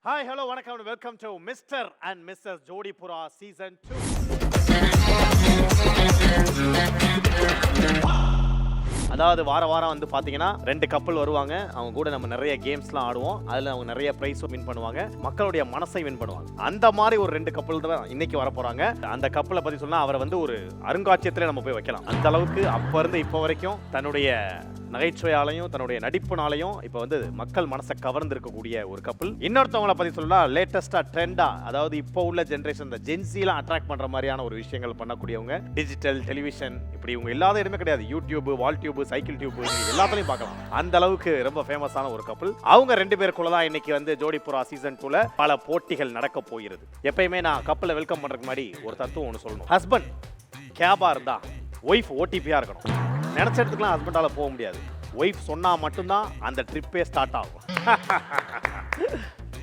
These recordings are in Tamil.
ஹாய் ஹலோ வணக்கம் welcome to mister and missus ஜோடிபுரா சீசன் 2. அதாவது வாரம் வந்து பார்த்தீங்கன்னா 2 கப்பல் வருவாங்க. அவங்க கூட நம்ம நிறைய கேம்ஸ்லாம் ஆடுவோம். அதில் அவங்க நிறைய ப்ரைஸும் வின் பண்ணுவாங்க. மக்களுடைய மனசை வின் பண்ணுவாங்க. அந்த மாதிரி ஒரு 2 கப்பல் தான் இன்னைக்கு வர போகிறாங்க. அந்த கப்பலை பற்றி சொன்னால் அவரை வந்து ஒரு அருங்காட்சியத்தில் நம்ம போய் வைக்கலாம். அந்த அளவுக்கு அப்போ இருந்து இப்போ வரைக்கும் தன்னுடைய நகைச்சுவையாலையும் தன்னுடைய நடிப்புனாலையும் இப்போ வந்து மக்கள் மனசை கவர்ந்து இருக்கக்கூடிய ஒரு கப்பல். இன்னொருத்தவங்களை பற்றி சொல்லலாம் லேட்டஸ்டா ட்ரெண்டா, அதாவது இப்போ உள்ள ஜென்ரேஷன் இந்த ஜென்சிலாம் அட்ராக்ட் பண்ற மாதிரியான ஒரு விஷயங்கள் பண்ணக்கூடியவங்க. டிஜிட்டல் டெலிவிஷன் இப்படி இவங்க இல்லாத இடமே கிடையாது. யூடியூப், வால் டியூப், சைக்கிள் டியூப் எல்லாத்துலையும் பார்க்கலாம். அந்த அளவுக்கு ரொம்ப ஃபேமஸான ஒரு கப்பல். அவங்க 2 பேருக்குள்ள தான் இன்னைக்கு வந்து ஜோடிபுரா சீசன் 2ல பல போட்டிகள் நடக்க போகிறது. எப்பயுமே நான் கப்பலை வெல்கம் பண்றதுக்கு முன்னாடி ஒரு தத்துவம் ஒன்று சொல்லணும். ஹஸ்பண்ட் கேபா இருந்தா ஒய்ஃப் ஓடிபியா இருக்கணும். நினைச்ச இடத்துக்குலாம் ஹஸ்பண்டால போக முடியாது. ஒய்ஃப் சொன்னா மட்டும்தான் அந்த ட்ரிப்பே ஸ்டார்ட் ஆகும்.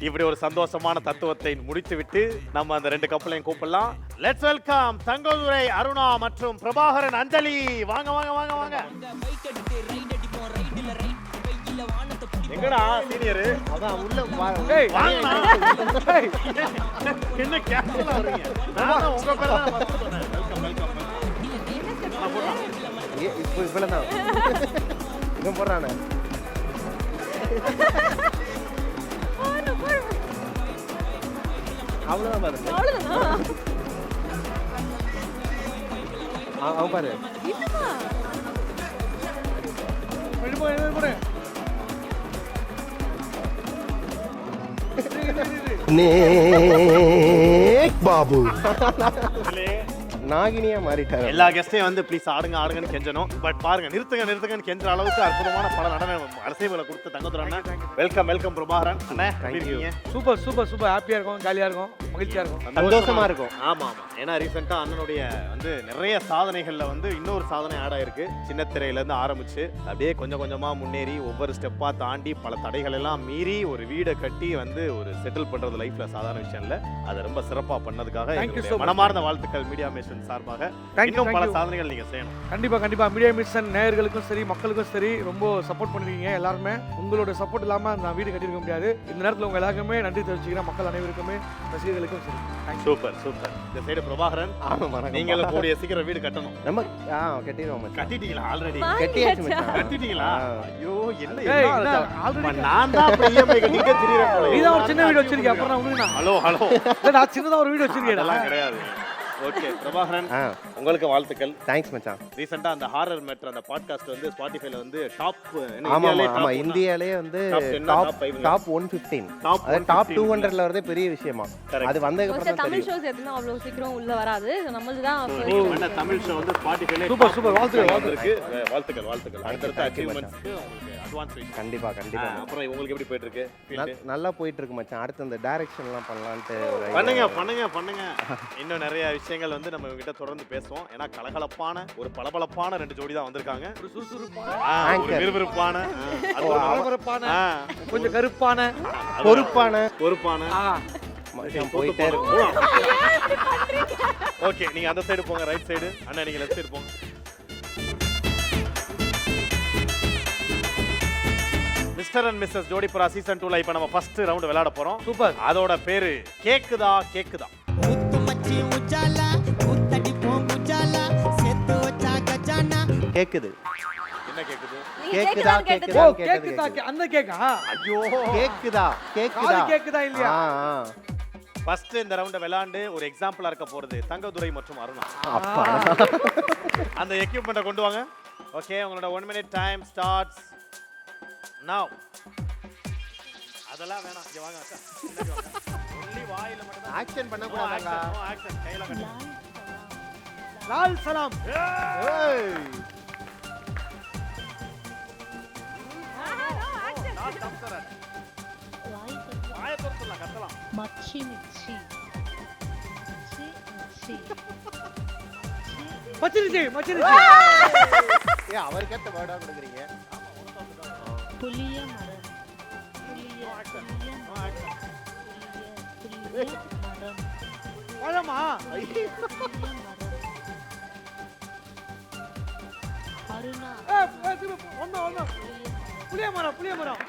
இப்படி ஒரு சந்தோஷமான தத்துவத்தை முடித்துவிட்டு நம்ம அந்த 2 கப்பலையும் கூப்பிடலாம். லெட்ஸ் வெல்கம் தங்கதுரை, அருணா மற்றும் பிரபாகரன், அஞ்சலி. வாங்க வாங்க வாங்க வாங்க. எங்கடா சீனியர்? அதான் உள்ள வாங்கடா. என்ன கேஷுவலா வரீங்க? நான் உங்க பேர தான் ஃபர்ஸ்ட் சொன்னேன். Welcome welcome. நான் போறேன். இப்பதான் இவன் போடுறானே. அவ்வளவுதான் பாரு. அவன் பாரு. பாபு நாகினியா மாறிட்டாங்க. எல்லா கெஸ்டையும் வந்து ப்ளீஸ் ஆடுங்க ஆடுங்கன்னு கெஞ்சணும். பட் பாருங்க நிறுத்துங்கன்னு கெஞ்சற அளவுக்கு அற்புதமான பல நடன அரசியலை கொடுத்த தங்கதுரை அண்ணா. வெல்கம் வெல்கம் பிரபாகரன் அண்ணா. Super super super. ஹாப்பியா இருக்கும், ஜாலியா இருக்கும், மகிழ்ச்சியா இருக்கும், சந்தோஷமா இருக்கும். ஆமா ஆமா. ஏன்னா ரீசெண்டா அண்ணனுடைய வந்து நிறைய சாதனைகள்ல வந்து இன்னொரு சாதனை ஆட் ஆயிருக்கு. சின்ன திரையில இருந்து ஆரம்பிச்சு அப்படியே கொஞ்சம் கொஞ்சமா முன்னேறி ஒவ்வொரு ஸ்டெப்பா தாண்டி பல தடைகள் எல்லாம் மீறி ஒரு வீடை கட்டி வந்து ஒரு செட்டில் பண்றது லைஃப்ல சாதாரண விஷயம் இல்ல. அதை ரொம்ப சிறப்பா பண்ணதுக்காக மனமார்ந்த வாழ்த்துக்கள் மீடியா மிஷன் சார்பாக. இன்னும் பல சாதனைகள் நீங்க செய்யணும். கண்டிப்பா மீடியா மிஷன் நேயர்களுக்கும் சரி மக்களுக்கும் சரி ரொம்ப சப்போர்ட் பண்ணிருக்கீங்க எல்லாருமே. உங்களோட சப்போர்ட் இல்லாம நான் வீடு கட்டியிருக்க முடியாது. இந்த நேரத்தில் உங்க எல்லாருக்குமே நன்றி தெரிவிச்சுக்கிறேன். மக்கள் அனைவருக்குமே ரசிகர்களுக்கும் சரி. Super super. இந்த சைடு பிரபாகரன், நீங்களும் கூடிய சீக்கிரம் வீடு கட்டணும். நம்ம கட்டிடுவோம். கட்டிட்டீங்களா? ஆல்ரெடி கட்டியாச்சு மச்சான். கட்டிட்டீங்களா? ஐயோ என்ன ஆல்ரெடி நான் தான் இஎம்ஐ கட்டிட்டே திரியறேன் போல. நீதான் ஒரு சின்ன வீடு வச்சிருக்கீங்க. அப்புறம் நான் உங்களுக்கு ஹலோ நான் சின்னதா ஒரு வீடு வச்சிருக்கேன். அதெல்லாம் கிடையாது. ஓகே பிரபாகரன், உங்களுக்கு வாழ்த்துக்கள். தேங்க்ஸ் மச்சான். ரீசெண்டா அந்த ஹாரர் மேட்டர் அந்த பாட்காஸ்ட் வந்து ஸ்பாட்டிஃபைல வந்து டாப் இந்தியாலே வந்து டாப் 115 அது டாப் 200ல வரதே பெரிய விஷயமா. அது வந்ததுக்கு அப்புறம் தான் தமிழ் ஷோஸ் எதுனா அவ்வளவு சீக்கிரம் உள்ள வராது. நம்மளுது தான் அந்த தமிழ் ஷோ வந்து ஸ்பாட்டிஃபைல சூப்பர் சூப்பர். வாழ்த்துக்கள். அடுத்த அச்சீவ்மென்ட்ஸ்க்கு உங்களுக்கு அட்வான்ஸ் விஷ். கண்டிப்பா. அப்புறம் உங்களுக்கு எப்படி போயிட்டு இருக்கு? நல்லா போயிட்டு இருக்கு மச்சான். அடுத்து அந்த டைரக்ஷன்லாம் பண்ணலாம்னு பண்ணுங்க. இன்னும் நிறைய விஷயங்கள் வந்து நம்ம இவங்க கிட்ட தொடர்ந்து பேசுவோம். ஏன்னா கலகலப்பான ஒரு பளபளப்பான 2 ஜோடி தான் வந்திருக்காங்க. ஒரு சுறுசுறுப்பான, ஒரு விறுவிறுப்பான, கொஞ்சம் கருப்பான, பொறுப்பான போயிட்டே இருக்கு. ஓகே, நீங்க அந்த சைடு போங்க, ரைட் சைடு. அண்ணா நீங்க லெஃப்ட் சைடு போங்க. மிஸ்டர் அண்ட் மிஸ்ஸஸ் ஜோடிபுரா சீசன் 2ல இப்ப நம்ம ஃபர்ஸ்ட் ரவுண்ட் விளையாட போறோம். சூப்பர். அதோட பேரு கேக்குதா. கேக்குது. என்ன கேக்குது? கேக்குதா. அந்த கேக்கா? ஐயோ கேக்குதா இல்லையா? ஃபர்ஸ்ட் இந்த ரவுண்ட விளையாண்டு ஒரு எக்ஸாம்பிளா இருக்க போறது தங்கதுரை மற்றும் அருணா. அப்பா அந்த எக்யூப்மெண்ட்டை கொண்டு வாங்க. ஓகே, உங்களோட 1 minute டைம் ஸ்டார்ட்ஸ் நவ. அதெல்லாம் வேணாம், இங்க வாங்க அக்கா. ஒன்லி வாயில மட்டும் தான் ஆக்ஷன் பண்ண கூடாதுங்க. ஆக்ஷன் கையில கட்டு. லால் சலாம். ஏய் வாயை திறந்துடலாம், கத்தலாம். மச்சி மிச்சி அவருக்கேத்த வேர்டா கொடுக்குறீங்க. புளிய மரம் பழமா? அருணா புளிய மரம்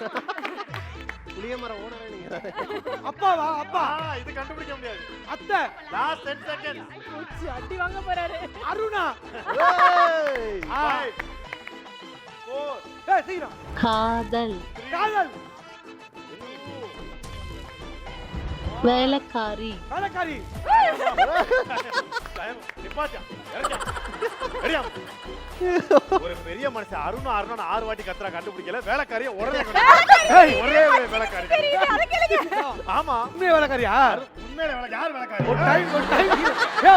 புளிய மரம் ஓனரே நீங்க தானே. அப்பாவா அப்பா இது கண்டுபிடிக்க முடியாது. அத்தை லாஸ்ட் 10 செகண்ட். போச்சு, அடி வாங்க போறாரு. அருணா ஏய், 5 4 ஏய் சீக்கிரம் காதல் காதல் வேலைக்காரி வேலைக்காரி நிப்பாட்டியா இறங்கியா ரெடியா ஒரு பெரிய மனுஷன் அருண் 6 வாட்டி கத்துறா கண்டுபிடிக்கல வேலைக்காரிய ஒரே ஒரே வேலைக்காரி ஆமா உண்மையா வேலைக்காரியா உண்மையில வேலை யார் வேலைக்காரி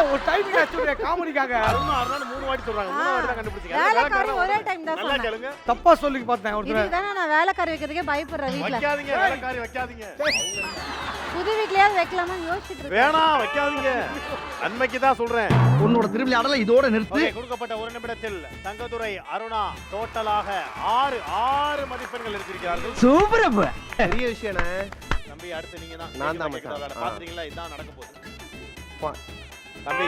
ஒரு டைம் சொல்றேன் காமெடிக்காக அருண் 3 வாட்டி சொல்றாங்க 3 வாட்டி தான் கண்டுபிடிச்சீங்க வேலைக்காரி ஒரே டைம் தான் நல்லா சொன்னேன். கேளுங்க தப்பா சொல்லி பார்த்தேன் ஒருத்தர் இதுதானே நான் வேலைக்காரி வைக்கிறதுக்கே பயப்படுறேன் வீட்ல. வைக்காதீங்க வேலைக்காரி வைக்காதீங்க புது வீட்லயாவது வைக்கலாமான்னு யோசிச்சுட்டு இருக்கேன். வேணாம் வைக்காதீங்க நன்மைக்கு தான் சொல்றேன் உன்னோட திருவிளையாடல இதோட நிறுத்து. ஓகே, கொடுக்கப்பட்ட ஒரு நிமிடத்தில் தங்கதுரை அருணா டோட்டலாக 6 மதிப்பெண்கள் எடுத்திருக்கிறார்கள். சூப்பர் அப்ப. பெரிய விஷயம்ண்ணே. தம்பி அடுத்து நீங்க தான் நான் தான் மச்சான். பாத்தீங்களா இதான் நடக்க போகுது பா- தம்பி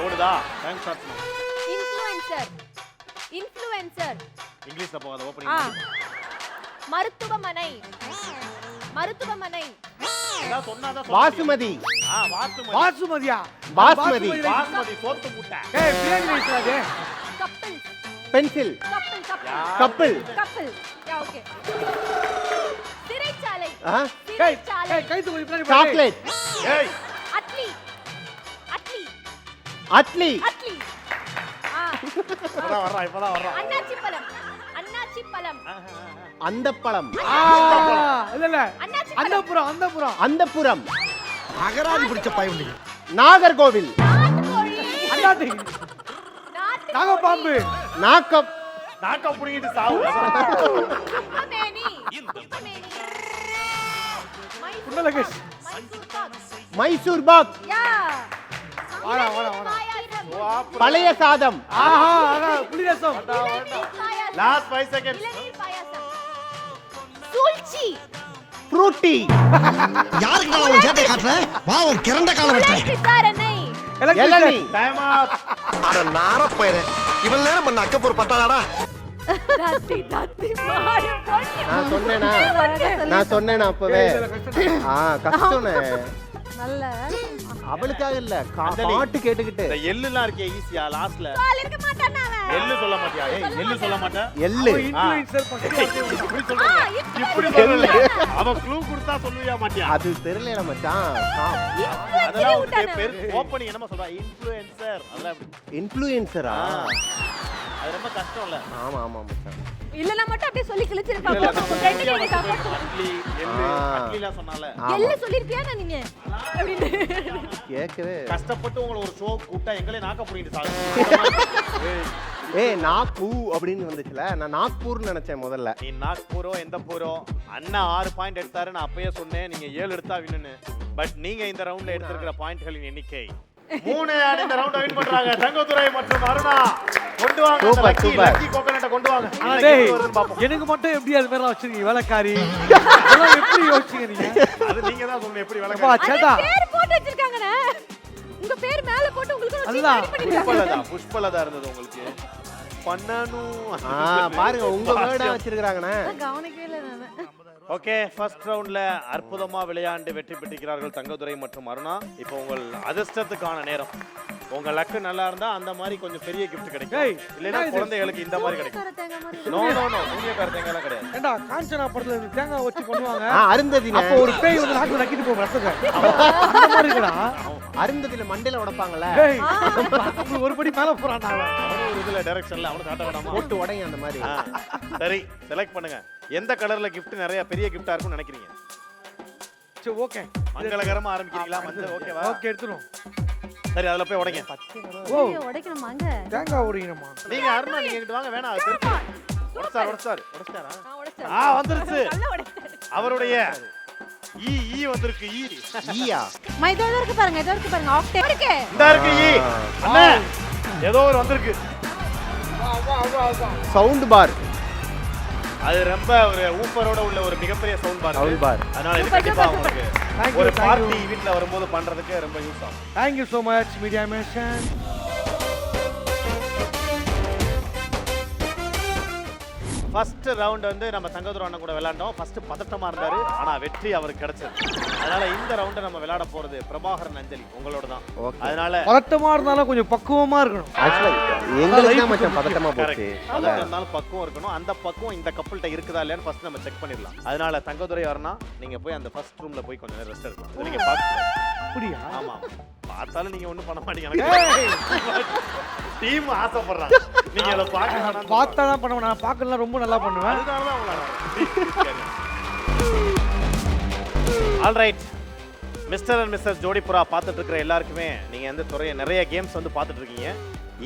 ஓடுதா டைம் ஸ்டார்ட் பண்ணுங்க இன்ஃப்ளூயன்சர் இன்ஃப்ளூயன்சர் இங்கிலீஷ்ல போகாத ஆ ஓபனிங் மருத்துவமனை மருத்துவமனை ஏதாவது சொன்னாதான் வாசுமதி வாசுமதி பாசுமதியா பாஸ்மதி. வாசுமதி சோத்து முட்டை ஏய் பிரியாணி ரைஸ் அது கப்பல் பென்சில் கப்பல் கப்பல் கப்பல் கப்பல் யா ஓகே சிறைச்சாலை ஆ? ஏய் சிறைச்சாலை ஏய் கைத்து கொஞ்சம் பின்னாடி சாக்லேட் ஏய் அட்லி அட்லி அட்லி அட்லி ஆ இப்பதான் வர்றான் அண்ணாச்சி பழம் அண்ணாச்சி பழம் அந்த பழம் இல்ல இல்ல அண்ணாச்சி அந்தப்புறம் அந்தப்புறம் அந்தப்புறம் அகராதி பிடிச்ச பயவுண்டு. நாகர்கோவில் நாட்டுக்கோழி அண்ணாத்தி நாகப்பாம்பு நாக்கம் நாக்க புடிங்கிட்டு சாவு குப்பமேனி குப்பமேனி குண்டலகேஷ் மைசூர் பாக் மைசூர் பாக் யா வாடா வாடா வாடா பாயாசம் பழைய சாதம் ஆஹா ஆஹா புளிரசம் இளநீர் பாயாசம் லாஸ்ட் 5 செகண்ட்ஸ் இளநீர் பாயாசம் சூழ்ச்சி ஃப்ரூட்டி யாருக்கு நான் உன் சேட்டை காட்டுறேன்? வா உன் கிறண்ட காலம் வெட்டுறேன். விசாரணை இளநீ டைம் அப் அட நாரப்பயரே. இவன் நேரம் பண்ண அக்கப்பூர் பத்தாதாடா. தத்தி தத்தி மாடு பொண்ணு நான் சொன்னேனா நான் சொன்னேனா அப்பவே கஷ்டம்ண்ணே நல்ல அவளுக்காக இல்ல அந்தடி. பாட்டு கேட்டுக்கிட்டு இந்த எள்ளுலாம் இருக்கே ஈஸியா லாஸ்ட்ல கால் இருக்க மாட்டானா அவன் எள்ளு சொல்ல மாட்டியா ஏய் எள்ளு சொல்ல மாட்டா எள்ளு இன்ஃப்ளூயன்சர் பக்கத்துல இப்படி சொல்றீங்க இப்படி சொல்லல அவ க்ளூ கொடுத்தா சொல்லுவியா மாட்டியா அது தெரியல மச்சான் அதெல்லாம் ஒரு பேர் ஓபனிங் என்னமா சொல்றா இன்ஃப்ளூயன்சர் அதெல்லாம் எப்படி இன்ஃப்ளூயன்சரா அது ரொம்ப கஷ்டம் இல்ல ஆமா ஆமா மச்சான் இல்லனா மட்டும் அப்படியே சொல்லி கிழிச்சிருப்பாங்க உங்க ஃப்ரெண்ட் நீங்க சப்போர்ட் அட்லி எள்ளு அட்லிலாம் சொன்னால எல்ல சொல்லிருப்பியா நீங்க அப்படின்னு கேட்கவே கஷ்டப்பட்டு உங்களை ஒரு ஷோ கூட்டா எங்களே நாக்க புடிங்கிட்டு சாகு ஏய் நாக்பூ அப்படின்னு வந்துச்சுல நான் நாக்பூர்னு நினைச்சேன் முதல்ல நீ நாக்பூரோ எந்த பூரோ அண்ணா 6 பாயிண்ட் எடுத்தாரு நான் அப்பயே சொன்னேன் நீங்க 7 எடுத்தா வின்னு பட் நீங்க இந்த ரவுண்ட்ல எடுத்திருக்கிற பாயிண்ட்களின் எண்ணிக்கை 3 ஆன் இந்த ரவுண்ட வின் பண்றாங்க தங்கதுரை மற்றும் அருணா கொண்டு வாங்க Super, லக்கி super. லக்கி கோகனட்ட கொண்டு வாங்க டேய் எப்படி வருதுன்னு பாப்போம் எனக்கு மட்டும் எப்படி அது மாதிரி வச்சிருக்கீங்க வேலைக்காரி இதெல்லாம் எப்படி யோசிச்சீங்க நீங்க அது நீங்க தான் சொல்லுங்க எப்படி அப்பா விளக்க சேட்டா பேர் போட்டு வச்சிருக்காங்கனே உங்க பேர் மேல போட்டு உங்களுக்கு ஒரு அதுதான். ரெடி பண்ணிருக்காங்க புஷ்பலதா இருந்தது உங்களுக்கு பண்ணனு பாருங்க உங்க வேர்டா வச்சிருக்காங்கண்ணே கவனிக்கவே இல்லை நானு. ஓகே ஃபர்ஸ்ட் ரவுண்ட்ல அற்புதமா விளையாண்டு வெற்றி பெற்றிருக்கிறார்கள் தங்கதுரை மற்றும் அருணா இப்போ உங்கள் அதிர்ஷ்டத்துக்கான நேரம் உங்க லக்கு நல்லா இருந்தா அந்த மாதிரி கொஞ்சம் பெரிய gift ஏய், கிடைக்கும் இல்லைன்னா என்ன இது? குழந்தைகளுக்கு இந்த மாதிரி கிடைக்கும் சூப்பரா தேங்காய் மாதிரி நோ நோ நோ ஊழியக்கார தேங்காய்லாம் கிடையாது ஏண்டா காஞ்சனா படத்துல இந்த தேங்காய் வச்சு பண்ணுவாங்க அருந்ததில அப்போ ஒரு பேய் வந்து நாக்கு நக்கிட்டு போகும் ரசத்தை அந்த மாதிரி இருக்கடா அருந்ததில மண்டையில உடைப்பாங்கல்ல ஏய் உங்களுக்கு ஒரு படி மேல போறான்டா அவன் அவனும் ஒரு இதுல டைரக்ஷன்ல அவனும் காட்ட வேண்டாமா போட்டு உடைங்க அந்த மாதிரி ஆ, சரி செலக்ட் பண்ணுங்க எந்த கலர்ல gift நிறைய பெரிய gift-ஆ இருக்கும்னு நினைக்கிறீங்க சரி ஓகே மங்களகரமா ஆரம்பிக்கிறீங்களா மஞ்சள் ஓகேவா ஓகே எடுத்துறோம் சரி அதுல போய் உடைங்க ஓ ஐயோ, உடைக்கணுமாங்க தேங்காய் உடைக்கணுமா நீங்க அருணா நீங்க இங்கிட்டு வாங்க வேணாம் அது தெரிஞ்சு உடைச்சாரா நான் உடைச்சேன் ஆ வந்துருச்சு நல்லா உடைச்சேன் அவருடைய ஈ வந்திருக்கு ஈ ஈயா இதோ இருக்கு பாருங்க இதோ இருக்கு பாருங்க ஆக்டேவ் இருக்கு இந்த இருக்கு ஈ அண்ணே ஏதோ ஒரு வந்திருக்கு சவுண்ட் பார் அது ரொம்ப ஒரு ஊப்பரோட உள்ள ஒரு மிகப்பெரிய சவுண்ட் பார் Sound bar. அதனால இது Super, கண்டிப்பா super, உங்களுக்கு Thank you, ஒரு thank you. பார்ட்டி வீட்ல வரும்போது பண்றதுக்கு ரொம்ப யூஸ் ஆகும் thank you so much media மேஷன் first round வந்து நம்ம தங்கதுரை அண்ணன் கூட விளையாண்டோம். ஃபர்ஸ்ட் பதட்டமா இருந்தாரு, ஆனா வெற்றி அவருக்கு கிடைச்சது. அதனால இந்த ரவுண்டை நம்ம விளையாட போறது பிரபாகரன் அஞ்சலி உங்களோட தான். அதனால பதட்டமா இருந்தாலும் கொஞ்சம் பக்குவமா இருக்கணும். எங்களுக்கு தான் மச்சான் பதட்டமா போச்சு. இருந்தாலும் பக்குவம் இருக்கணும். அந்த பக்குவம் இந்த கப்பல்கிட்ட இருக்குதா இல்லையான்னு ஃபர்ஸ்ட் நம்ம செக் பண்ணிடலாம். அதனால தங்கதுரை வரணும், நீங்க போய் அந்த ஃபர்ஸ்ட் ரூம்ல போய் கொஞ்சம் நேரம் ரெஸ்ட் எடுக்கலாம். இது நீங்க அப்படியா? ஆமா, பார்த்தாலும் நீங்க ஒண்ணும் பண்ண மாட்டீங்க. டீம் ஆசைப்படுறாங்க, நீங்க அதை பார்க்க பார்த்தா தான் பண்ணுவேன். நான் பார்க்கலாம் ரொம்ப நல்லா பண்ணுவேன். அதுதான் ஆல்ரைட் மிஸ்டர் அண்ட் மிஸ்டர் ஜோடிபுரா பார்த்துட்டு இருக்கிற எல்லாருக்குமே நீங்கள் வந்து நிறைய கேம்ஸ் வந்து பார்த்துட்டு இருக்கீங்க.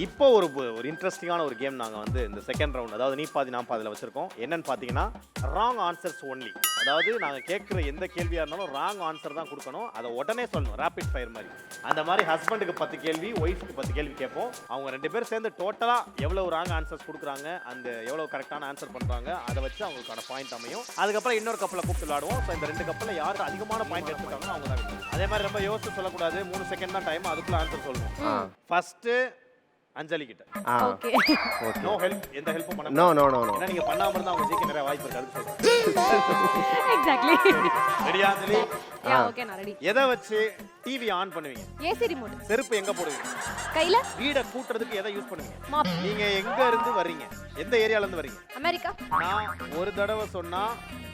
இப்போ ஒரு இன்ட்ரெஸ்டிங்கான ஒரு கேம் நாங்கள் வந்து இந்த செகண்ட் ரவுண்ட், அதாவது நீ பாதி நான் பாதியில் வச்சுருக்கோம். என்னன்னு பார்த்தீங்கன்னா ராங் ஆன்சர்ஸ் ஒன்லி. அதாவது நாங்கள் கேட்குற எந்த கேள்வியாக இருந்தாலும் ராங் ஆன்சர் தான் கொடுக்கணும். அதை உடனே சொல்லணும், ரேபிட் ஃபயர் மாதிரி. அந்த மாதிரி ஹஸ்பண்டுக்கு 10 கேள்வி, ஒய்ஃபுக்கு 10 கேள்வி கேட்போம். அவங்க 2 பேர் சேர்ந்து டோட்டலாக எவ்வளோ ராங் ஆன்சர்ஸ் கொடுக்குறாங்க, அந்த எவ்வளோ கரெக்டான ஆன்சர் பண்ணுறாங்க, அதை வச்சு அவங்களுக்கான பாயிண்ட் அமையும். அதுக்கப்புறம் இன்னொரு கப்பலை கூப்பிட்டு விளையாடுவோம். ஸோ இந்த 2 கப்பலில் யாருக்கு அதிகமான பாயிண்ட் எடுத்துட்டாங்களோ அவங்க தான். அதே மாதிரி ரொம்ப யோசிச்சு சொல்லக்கூடாது, 3 செகண்ட் தான் டைம், அதுக்குள்ள ஆன்சர் சொல்லணும். ஃபர்ஸ்ட் அஞ்சலி கிட்ட. ஓகே நோ ஹெல்ப், எந்த ஹெல்ப்பும் பண்ண நோ நோ நோ நோ. ஏன்னா நீங்க பண்ணாம இருந்தா அவங்க ஜெயிக்க நிறைய வாய்ப்பு இருக்கு. அதுக்கு சொல்றேன். எக்ஸாக்ட்லி. ரெடியா அஞ்சலி? ஓகே நான் ரெடி. எதை வச்சு டிவி ஆன் பண்ணுவீங்க? AC remote. செருப்பு எங்க போடுவீங்க? கையில. வீட கூட்டுறதுக்கு எதை யூஸ் பண்ணுவீங்க? மாப். நீங்க எங்க இருந்து வர்றீங்க? எந்த ஏரியால இருந்து வர்றீங்க? அமெரிக்கா. நான் ஒரு தடவை சொன்னா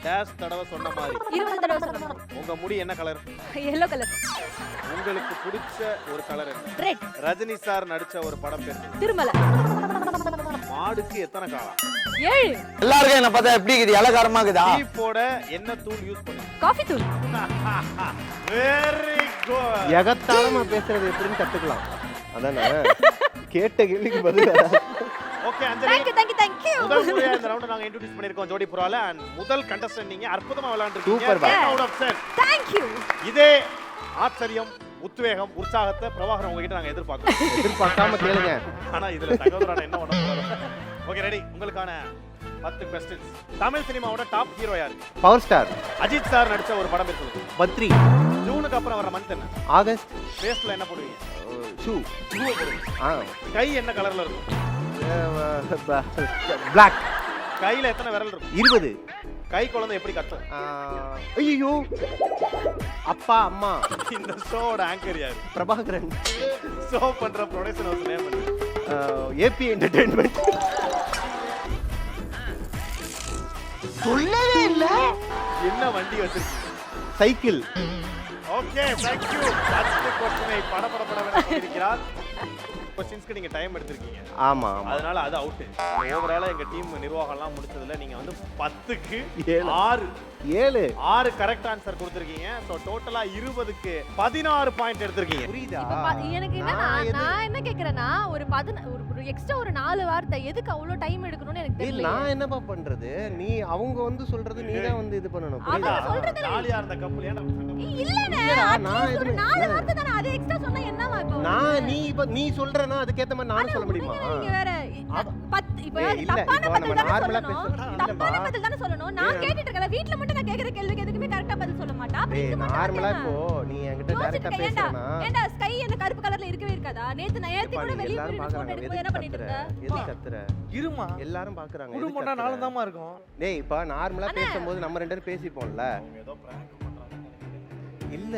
டேஷ் தடவை சொன்ன மாதிரி 20 தடவை சொன்னேன். உங்க முடி என்ன கலர்? yellow colour. உங்களுக்கு பிடிச்ச ஒரு கலர் என்ன? ரெட். ரஜினி சார் நடிச்ச ஒரு படம் பேர் திருமலை. மாடுக்கு எத்தனை காலம்? 7. எல்லாருக்கும் என்ன பார்த்தா எப்படி இருக்குது? அலங்காரமா இருக்குதா? டீ போட என்ன தூள் யூஸ் பண்ணுவீங்க? காஃபி தூள். Very good. எகத்தாளமா பேசுறது எப்படின்னு கத்துக்கலாம். அதானே கேட்ட கேள்விக்கு பதில். ஓகே அஞ்சலி, thank you முதல் முறையா இந்த ரவுண்ட் நாங்க இன்ட்ரோ듀ஸ் பண்ணிருக்கோம் ஜோடிபுரால. and முதல் கண்டஸ்டன்ட் நீங்க அற்புதமா விளையாண்டுருக்கீங்க. Super, bye. 10 out of 10. thank you. இதே ஆச்சரியம், உத்வேகம், உற்சாகத்தை பிரபாகரன் உங்ககிட்ட நாங்க எதிர்பார்க்காம கேளுங்க. ஆனா இதுல தகவல்றான என்ன பண்ண போறோம்? ஓகே ரெடி, உங்களுக்கான 10 questions. தமிழ் சினிமாவோட டாப் ஹீரோ யாரு? பவர் ஸ்டார் அஜித் சார் நடிச்ச ஒரு படம் பேர் சொல்லுங்க. பத்ரி. ஜூனுக்கு அப்புறம் வர மந்த் என்ன? ஆகஸ்ட். ஃபேஸ்ல என்ன போடுவீங்க? ஷூ. கை என்ன கலர்ல இருக்கும்? பிளாக். கையில எத்தனை விரல் இருக்கும்? 20. கை குழந்தை எப்படி கத்தும்? ஐயோ அப்பா அம்மா. இந்த ஷோவோட ஆங்கர் யாரு? பிரபாகரன். ஷோ பண்ற ப்ரொடக்ஷன் ஹவுஸ் நேம் என்ன? AB entertainment. சொல்லவே இல்ல. என்ன வண்டி வச்சிருக்கீங்க? Cycle. Okay thank you. First क्वेश्चனை படபடபட இருக்கிறார். क्वेश्चंஸ்க்கு நீங்க டைம் எடுத்துருக்கீங்க. ஆமா ஆமா. அதனால அது அவுட். ஓவராலா எங்க டீம் நிர்வாகம்லாம் முடிச்சதுல நீங்க வந்து 10க்கு 6 6 கரெக்ட் ஆன்சர் கொடுத்திருக்கீங்க. சோ டோட்டலா 20க்கு 16 பாயிண்ட் எடுத்திருக்கீங்க. புரியுதா? எனக்கு என்னன்னா நான் என்ன கேக்குறேன்னா ஒரு எக்ஸ்ட்ரா ஒரு 4 வார்த்தை எதுக்கு அவ்வளவு டைம் எடுக்கணும்னு எனக்கு தெரியல. நான் என்னப்பா பண்றது? நீ அவங்க வந்து சொல்றது நீ தான் வந்து இது பண்ணனும். புரியுதா? ஜாலியா இருந்த கப்பல் ஏன்டா இல்லனே. நான் ஒரு 4 வார்த்தை தான, அது எக்ஸ்ட்ரா சொன்னா என்னவா இப்போ? நீ சொல்றேன்னா அதுக்கு ஏத்த மாதிரி நானும் சொல்ல முடியுமா? நீங்க வேற 10 இப்போ இல்ல தப்பான இப்போ நம்ம பதில் நார்மலா தான சொல்லணும். பேசுறோம். தப்பான பதில் தான சொல்லணும். நான் கேட்டிட்டு இருக்கேன். வீட்ல மட்டும் நான் கேக்குற கேள்விக்கு எதுக்குமே கரெக்ட்டா பதில் சொல்ல மாட்டா. அப்ப இது மட்டும் நார்மலா இப்போ நீ என்கிட்ட டைரக்டா பேசுறனா? ஏண்டா ஸ்கை என்ன கருப்பு கலர்ல இருக்கவே இருக்காதா? நேத்து கூட வெளிய போய் போன் எடுத்து என்ன பண்ணிட்டு இருந்த? எது கத்துற? இருமா. எல்லாரும் பாக்குறாங்க. குடும்பம்னா நாளும் தான்மா இருக்கும். டேய் இப்போ நார்மலா பேசும்போது நம்ம 2 பேரும் பேசிப்போம்ல. ஏதோ பிராங்க் இல்ல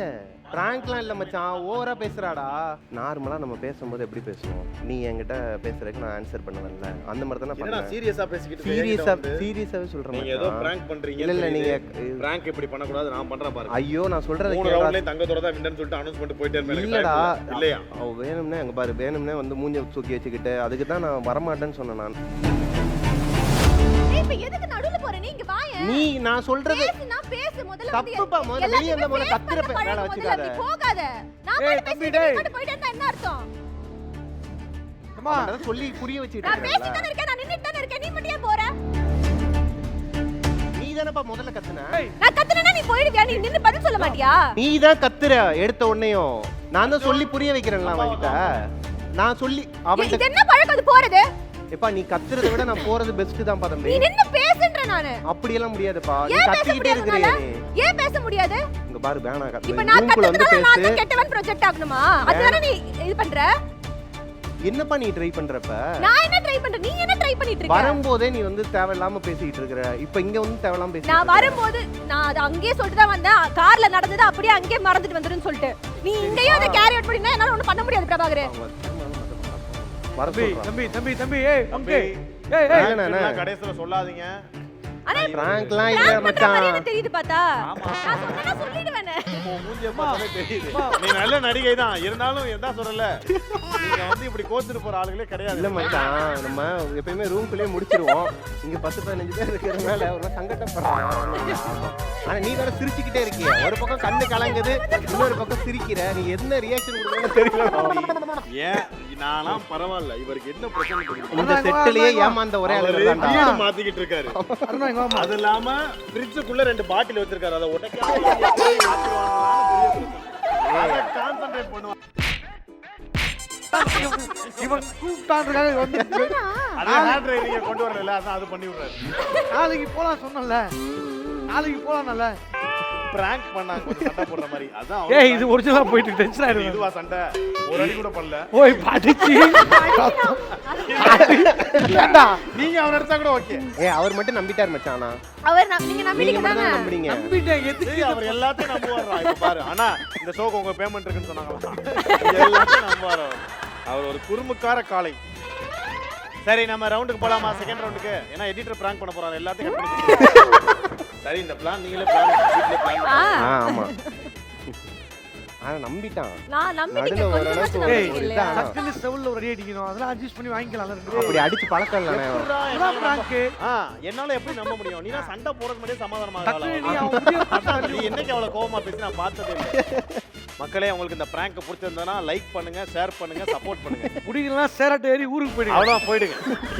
பிராங்க்லாம் இல்ல மச்சான், ஓவரா பேசுறாடா. நார்மலா நம்ம பேசும்போது எப்படி பேசுவோம்? நீ என்கிட்ட பேசுறதுக்கு நான் ஆன்சர் பண்ணுவேன்ல, அந்த மாதிரி தான் நான் என்னடா பண்ணுவேன். சீரியஸா பேசிக்கிட்டு சீரியஸாவே சொல்றேன். நீங்க ஏதோ பிராங்க் பண்றீங்க. இல்ல நீங்க பிராங்க் இப்படி பண்ண கூடாது, நான் பண்றேன் பாருங்க. ஐயோ நான் சொல்றது 3 ரவுண்ட்லயே தங்கத்தோட தான் வின்னர்னு சொல்லிட்டு அனௌன்ஸ் பண்ணிட்டு போயிட்டே இருந்தேன். இல்லடா இல்லையா? அவ வேணும்னே அங்க பாரு, வேணும்னே வந்து மூஞ்ச தூக்கி வச்சுக்கிட்டு அதுக்கு தான் நான் வர மாட்டேன்னு சொன்னேன். நான் இப்ப எதுக்கு நடுவுல போற? நீ இங்க வாயே. நீ நான் சொல்றது பேசு முதல்ல. தப்புப்பா, முதல்ல வெளிய வந்த போல கத்திர வேலை வச்சுக்காத. நீ போகாத. நான் ஏய், பாட்டு தம்பி, பேசிட்டு டேய். இருக்கேன், போயிட்டே இருந்தா என்ன அர்த்தம்? அம்மா அத சொல்லி புரிய வச்சிட்டு நான் இருக்கேன்ல. பேசிட்டு தான இருக்கேன், நான் நின்னுட்டு தான இருக்கேன். நீ மட்டும் ஏன் போற? நீ தானப்பா முதல்ல கத்துன. நான் கத்துனேனா நீ போயிடுவியா? நீ நின்னு பதில் சொல்ல மாட்டியா? நீ தான் கத்துற எடுத்த உடனேயும். நான் தான் சொல்லி புரிய வைக்கிறேன்ல அவன்கிட்ட. நான் சொல்லி அவன் இது என்ன பழக்கம் அது போறது? எப்பா நீ கத்துறத விட நான் போறது பெஸ்ட் தான் பா நீ தம்பி. நின்னு பேசுன்ற நானு. அப்படி எல்லாம் முடியாதுப்பா. நீ ஏன் பேச கத்திக்கிட்டே முடியாது? இருக்கறியே. ஏன் பேச முடியாது? இங்க பாரு வேணா கத்து. இப்ப நான் ரூம்க்குள்ள வந்து கத்துறதுனால நான் பேசு. தான் கெட்டவன் ப்ரொஜெக்ட் ஆகணுமா? அதுதானே நீ இது பண்ற? என்னப்பா நீ ட்ரை பண்றப்ப? நான் என்ன ட்ரை பண்றேன்? நீ என்ன ட்ரை பண்ணிட்டு இருக்க? வரும்போதே நீ வந்து தேவையில்லாம பேசிட்டு இருக்கற. இப்போ இங்க வந்து தேவையில்லாம பேசிட்டு நான் வரும்போது நான் அது அங்கேயே சொல்லிட்டு தான் வந்தேன். கார்ல நடந்தது அப்படியே அங்கேயே மறந்துட்டு வந்துருன்னு சொல்லிட்டு. நீ இங்கேயும் அதை கேரி அவுட் பண்ணினா என்னால ஒண்ணும் பண்ண முடியாது பிரபாகர். தம்பி ஏய் அம்பி ஏய் இதெல்லாம் கடைசில சொல்லாதீங்க. அண்ணே பிராங்க்லாம் இல்ல மச்சான். என்ன தெரியுது பார்த்தா? ஆமா. நான் சொன்னா சொல்லிடுவேனே. மூஞ்சிய பார்த்தாலே தெரியுது. நீ நல்ல நடிகை தான். இருந்தாலும் என்ன சொல்றல? நீங்க வந்து இப்படி கோத்துட்டு போற ஆளுகளே கிடையாது. இல்ல மச்சான், நம்ம எப்பயுமே ரூம்குள்ளே முடிச்சிருவோம். இங்க 10-15 பேர் இருக்கிறதுனால ஒரு சங்கடப்படுறாங்க. ஆனா நீ வேற சிரிச்சுக்கிட்டே இருக்கிய. ஒரு பக்கம் கண்ணு கலங்குது, இன்னொரு பக்கம் சிரிக்கிற. நீ என்ன ரியாக்ஷன் கொடுக்கணும்னு தெரியல. ஏன் நான்லாம் பரவாயில்ல. இவருக்கு என்ன பிரச்சனை தெரியும்? இந்த செட்டிலேயே ஏமாந்த ஒரே ஆளு தான்டா. வீடு மாத்திக்கிட்டு இருக்காரு. அருணா எங்க வாமா. அது இல்லாம ஃப்ரிட்ஜுக்குள்ள 2 பாட்டில் வச்சிருக்காரு. அத உடைக்காம கான்சென்ட்ரேட் பண்ணுவாங்க. இவன் கூப்பிட்டான்றதுக்காக வந்து அதே ஹேண்ட் ரைட்டிங்க கொண்டு வரல. அதான் அது பண்ணி விடுறாரு. நாளைக்கு போலாம் சொன்னல. நாளைக்கு போலாம்ல. பிராங்க் பண்ணாங்க கொஞ்சம் சண்டை போடுற மாதிரி. அதான் ஏய் இது ஒரிஜினலா போயிட்டு டென்ஷன் ஆயிடுது. இதுவா சண்டை? ஒரு அடி கூட பண்ணல. ஓய் படிச்சி. ஏண்டா நீங்க அவன் அடிச்சா கூட ஓகே. அவர் மட்டும் நம்பிட்டார் மச்சான். அவர் நீங்க நீங்க நம்பிட்டீங்க மட்டும் தானே? தான் நம்புறீங்க. நம்பிட்டேன் எதுக்கு அவர் எல்லாத்தையும் நம்புவாரா? இப்ப பாரு. ஆனா இந்த ஷோக்கு உங்க பேமெண்ட் இருக்குன்னு சொன்னாங்களா? எல்லாத்தையும் நம்புவாரா? அவர் ஒரு குறுமுக்கார காளை. சரி நம்ம ரவுண்டுக்கு போலாமா? செகண்ட் ரவுண்டுக்கு. ஏன்னா எடிட்டர் பிராங்க் பண்ண போறாரு. எல்லாத்தையும் கட் பண்ணி. சரி இந்த பிளான் நீங்களே பிளான் வீட்ல பிளான். ஆமா. ஆனா நம்பிட்டான். நான் நம்பிட்டீங்க. நடுவுல கொஞ்சம் ஓரளவுக்கு கொஞ்சம் ஒரு நம்பிட்டீங்க இல்லையா? இதானா? டக்குனு செவுல்ல ஒரு அடி அடிக்கணும். அதெல்லாம் அட்ஜஸ்ட் பண்ணி வாங்கிக்கலாம் ரெண்டு. அப்படி அடிச்சு பழக்கம் இல்லனே. அதான் பிராங்க். என்னால எப்படி நம்ப முடியும்? நீனா சண்டை போறதுக்கு முன்னாடியே சமாதானமா டக்குனு நீ இருக்கலாம். அவன் முடிய பார்த்தா நீ என்னைக்கு அவ்வளவு கோவமா பேசி நான் பார்த்ததே இல்லை. மக்களே உங்களுக்கு இந்த பிராங்க் பிடிச்சிருந்தா லைக் பண்ணுங்க, ஷேர் பண்ணுங்க, சப்போர்ட் பண்ணுங்க. முடியலனா சேரட்ட ஏறி ஊருக்கு போயிடுங்க. அவ்வளவுதான் போயிடுங்க.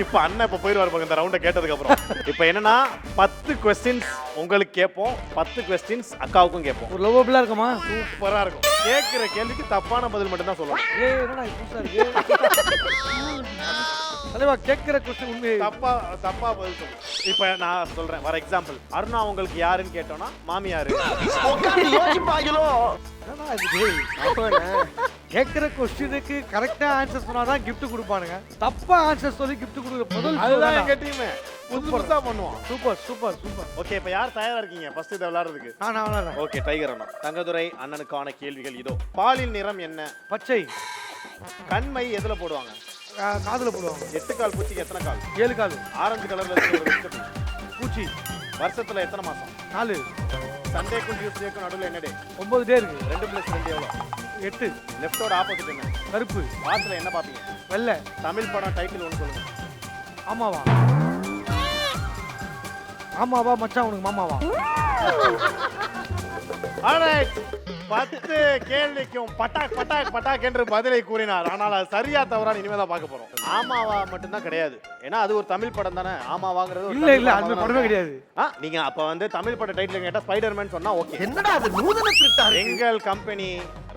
இப்ப அண்ணன் இப்ப போயிடுவாரு பாருங்க இந்த ரவுண்ட கேட்டதுக்கு அப்புறம். இப்ப என்னன்னா 10 क्वेश्चंस உங்களுக்கு கேட்போம், 10 क्वेश्चंस அக்காவுக்கும் கேட்போம். ஒரு லவ்வபிளா இருக்குமா? சூப்பரா இருக்கும். கேக்குற கேள்விக்கு தப்பான பதில் மட்டும் தான் சொல்லணும். ஏய் என்னடா இது புதுசா இருக்கு. தலைவா கேக்குற क्वेश्चन உண்மை தப்பா பதில் சொல்லு. இப்ப நான் சொல்றேன். ஃபார் எக்ஸாம்பிள் அருணா உங்களுக்கு யாருன்னு கேட்டோம்னா மாமியாரு. யோசிப்பாங்களோ என்னடா இது? கேக்குற क्वेश्चனுக்கு கரெக்ட்டா ஆன்சர் சொன்னாதான் gift கொடுப்பானுங்க. தப்பா ஆன்சர் சொல்லி gift கொடுக்குற பதில் அதுதான் எங்க டீம். புதுசா பண்ணுவோம். சூப்பர். ஓகே இப்ப யார் தயாரா இருக்கீங்க ஃபர்ஸ்ட் இத விளையாடுறதுக்கு? நான் விளையாடுறேன். ஓகே டைகர் அண்ணா. தங்கதுரை அண்ணனுக்கான கேள்விகள் இதோ. பாலின் நிறம் என்ன? பச்சை. கண்மை எதுல போடுவாங்க? காதுல போடுவாங்க. 8 கால் பூச்சிக்கு எத்தனை கால்? 7 கால். ஆரஞ்சு கலர்ல இருக்கிற ஒரு பிஸ்கட். பூச்சி. வருஷத்துல எத்தனை மாசம்? 4. சண்டேக்கும் டியூஸ்டேக்கும் நடுவுல என்ன டே? 9 டே இருக்கு. 2 + 2 எவ்வளவு? 8. லெஃப்டோட ஆப்போசிட் என்ன? கருப்பு. வாட்ஸ்ல என்ன பாப்பீங்க? வெள்ளை. தமிழ் படம் டைட்டில் ஒன்னு சொல்லுங்க. ஆமாவா? ஆமாவா மச்சான் உனக்கு மாமாவா? ஆல்ரைட் 10 கேள்விக்கும் பட்டாக் என்று பதிலை கூறினார். ஆனால் அது சரியா தவறா இனிமே தான் பார்க்க போறோம். ஆமாவா மட்டும் தான் கிடையாது. ஏன்னா அது ஒரு தமிழ் படம் தானே. ஆமாவாங்கிறது ஒரு இல்ல அது படமே கிடையாது. நீங்க அப்ப வந்து தமிழ் பட டைட்டில் கேட்டா ஸ்பைடர்மேன் சொன்னா ஓகே. என்னடா அது நூதன திருட்டாரு. எங்கள் கம்பெனி